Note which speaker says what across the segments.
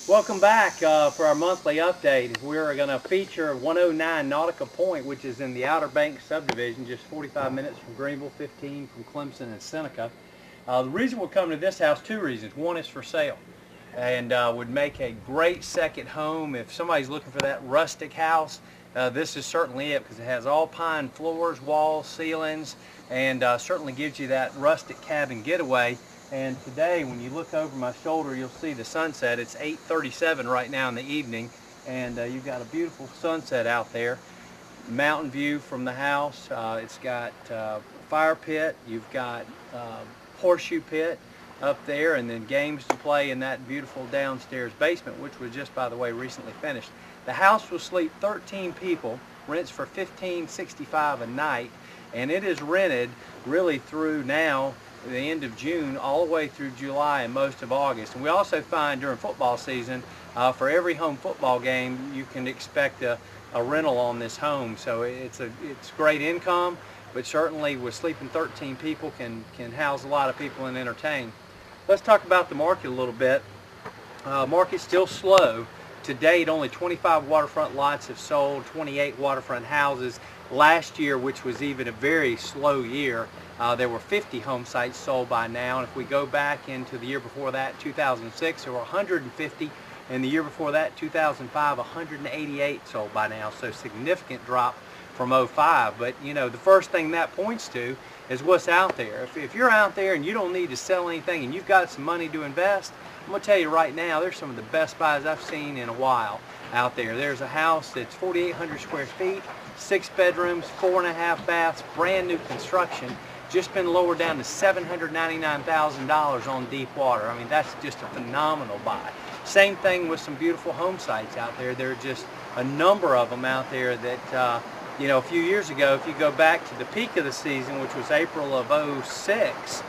Speaker 1: Welcome back for our monthly update. We're going to feature 109 Nautica Point, which is in the Outer Banks subdivision, just 45 minutes from Greenville, 15 from Clemson and Seneca. The reason we're coming to this house, two reasons. One is for sale, and would make a great second home. If somebody's looking for that rustic house, this is certainly it, because it has all pine floors, walls, ceilings, and certainly gives you that rustic cabin getaway. And today, when you look over my shoulder, you'll see the sunset. It's 8:37 right now in the evening, and you've got a beautiful sunset out there. Mountain view from the house. It's got fire pit. You've got horseshoe pit up there, and then games to play in that beautiful downstairs basement, which was just, by the way, recently finished. The house will sleep 13 people. Rents for $15.65 a night, and it is rented really through now the end of June all the way through July and most of August. And we also find during football season, for every home football game, you can expect a rental on this home. So it's great income, but certainly with sleeping 13 people can house a lot of people and entertain. Let's talk about the market a little bit. Market's still slow. To date, only 25 waterfront lots have sold, 28 waterfront houses. Last year, which was even a very slow year, there were 50 home sites sold by now. And if we go back into the year before that, 2006, there were 150. And the year before that, 2005, 188 sold by now. So significant drop from '05. But you know, the first thing that points to is what's out there. If you're out there and you don't need to sell anything and you've got some money to invest, I'm going to tell you right now, there's some of the best buys I've seen in a while out there. There's a house that's 4,800 square feet, 6 bedrooms, 4.5 baths, brand new construction, just been lowered down to $799,000 on deep water. I mean, that's just a phenomenal buy. Same thing with some beautiful home sites out there. There are just a number of them out there that, you know, a few years ago, if you go back to the peak of the season, which was April of '06,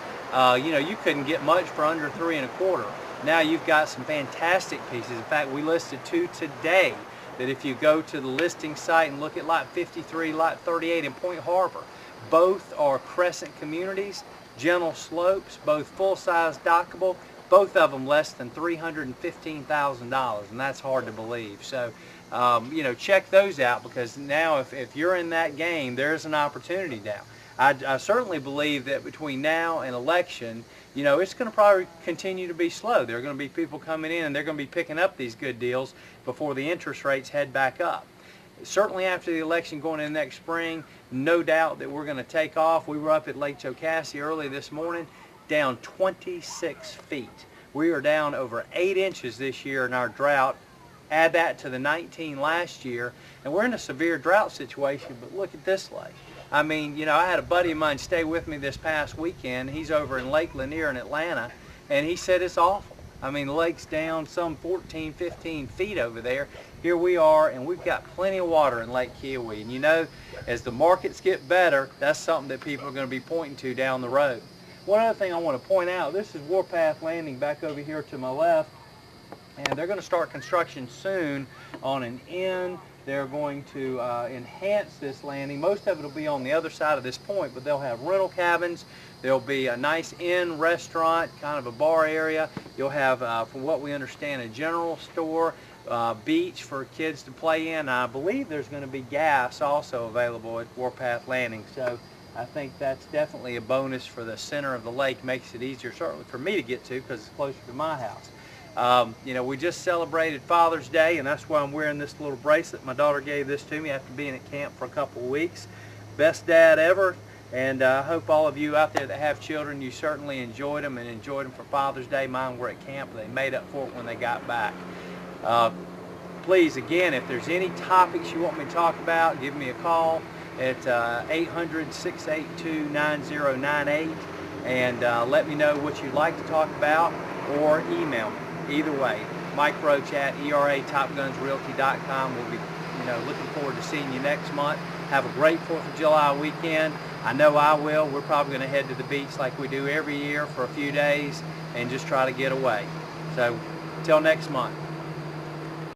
Speaker 1: you know, you couldn't get much for under 3 1/4. Now you've got some fantastic pieces. In fact, we listed 2 today that if you go to the listing site and look at lot 53, lot 38 in Point Harbor, both are crescent communities, gentle slopes, both full-size dockable, both of them less than $315,000, and that's hard to believe. So, you know, check those out, because now if you're in that game, there's an opportunity now. I certainly believe that between now and election, you know, it's going to probably continue to be slow. There are going to be people coming in and they're going to be picking up these good deals before the interest rates head back up. Certainly after the election going into next spring, no doubt that we're going to take off. We were up at Lake Jocassee early this morning, down 26 feet. We are down over 8 inches this year in our drought. Add that to the 19 last year, and we're in a severe drought situation, but look at this lake. I mean, you know, I had a buddy of mine stay with me this past weekend. He's over in Lake Lanier in Atlanta, and he said it's awful. I mean, the lake's down some 14, 15 feet over there. Here we are, and we've got plenty of water in Lake Keowee. And you know, as the markets get better, that's something that people are going to be pointing to down the road. One other thing I want to point out, this is Warpath Landing back over here to my left, and they're going to start construction soon on an inn. They're going to enhance this landing. Most of it will be on the other side of this point, but they'll have rental cabins. There'll be a nice inn restaurant, kind of a bar area. You'll have, from what we understand, a general store, beach for kids to play in. I believe there's going to be gas also available at Warpath Landing. So I think that's definitely a bonus for the center of the lake. Makes it easier, certainly for me to get to, because it's closer to my house. You know, we just celebrated Father's Day, and that's why I'm wearing this little bracelet. My daughter gave this to me after being at camp for a couple of weeks. Best dad ever, and I hope all of you out there that have children, you certainly enjoyed them and enjoyed them for Father's Day. Mine were at camp. They made up for it when they got back. Please, again, if there's any topics you want me to talk about, give me a call at 800-682-9098, and let me know what you'd like to talk about, or email me. Either way, Mike Roach at eratopgunsrealty.com. We'll be, you know, looking forward to seeing you next month. Have a great 4th of July weekend. I know I will. We're probably going to head to the beach like we do every year for a few days and just try to get away. So, until next month.